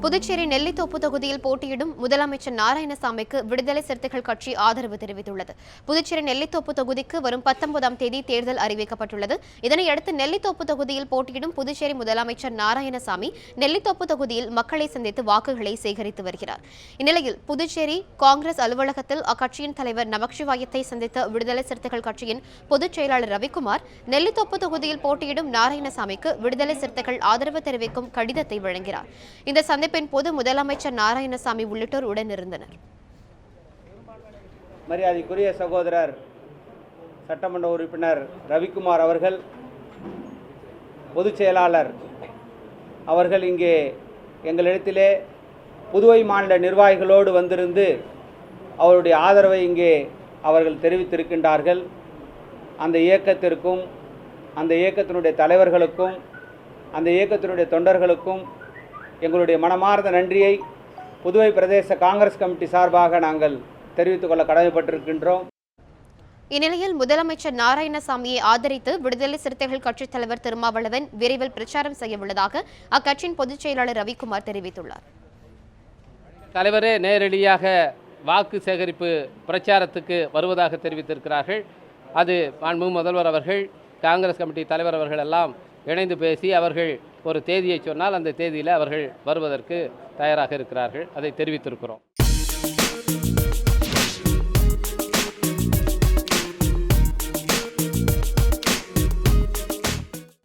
புதுச்சேரி நெல்லித்தோப்பு தொகுதியில் போட்டியிடும் முதலமைச்சர் நாராயணசாமிக்கு விடுதலை சிறுத்தைகள் கட்சி ஆதரவு தெரிவித்துள்ளது. புதுச்சேரி நெல்லித்தோப்பு தொகுதிக்கு வரும் 19ஆம் தேதி தேர்தல் அறிவிக்கப்பட்டுள்ளது. இதனையடுத்து நெல்லித்தோப்பு தொகுதியில் போட்டியிடும் புதுச்சேரி முதலமைச்சர் நாராயணசாமி நெல்லித்தோப்பு தொகுதியில் மக்களை சந்தித்து வாக்குகளை சேகரித்து வருகிறார். இந்நிலையில் புதுச்சேரி காங்கிரஸ் அலுவலகத்தில் அக்கட்சியின் தலைவர் நமச்சிவாயத்தை சந்தித்த விடுதலை சிறுத்தைகள் கட்சியின் பொதுச் செயலாளர் ரவிக்குமார் நெல்லித்தோப்பு தொகுதியில் போட்டியிடும் நாராயணசாமிக்கு விடுதலை சிறுத்தைகள் ஆதரவு தெரிவிக்கும் கடிதத்தை வழங்கினார். இந்த சந்திப்பின் போது முதலமைச்சர் நாராயணசாமி உள்ளிட்டோர் உடனிருந்தனர். மரியாதைக்குரிய சகோதரர் சட்டமன்ற உறுப்பினர் ரவிக்குமார் அவர்கள், பொதுச் செயலாளர் அவர்கள் இங்கே எங்களிடத்திலே புதுவை மாநில நிர்வாகிகளோடு வந்திருந்து அவருடைய ஆதரவை இங்கே அவர்கள் தெரிவித்திருக்கின்றார்கள். அந்த இயக்கத்திற்கும் அந்த இயக்கத்தினுடைய தலைவர்களுக்கும் அந்த இயக்கத்தினுடைய தொண்டர்களுக்கும் எங்களுடைய மனமார்ந்த நன்றியை புதுவை பிரதேச காங்கிரஸ் கமிட்டி சார்பாக நாங்கள் தெரிவித்துக் கொள்ள கடமைப்பட்டிருக்கின்றோம். இந்நிலையில் முதலமைச்சர் நாராயணசாமியை ஆதரித்து விடுதலை சிறுத்தைகள் கட்சித் தலைவர் திருமாவளவன் விரைவில் பிரச்சாரம் செய்ய உள்ளதாக அக்கட்சியின் பொதுச் செயலாளர் ரவிக்குமார் தெரிவித்துள்ளார். தலைவரே நேரடியாக வாக்கு சேகரிப்பு பிரச்சாரத்துக்கு வருவதாக தெரிவித்திருக்கிறார்கள். அது மாண்புமிகு முதல்வர் அவர்கள், காங்கிரஸ் கமிட்டி தலைவர் அவர்கள் எல்லாம் இணைந்து பேசி அவர்கள் ஒரு தேதியை சொன்னால் அந்த தேதியில் அவர்கள் வருவதற்கு தயாராக இருக்கிறார்கள். அதை தெரிவித்திருக்கிறோம்.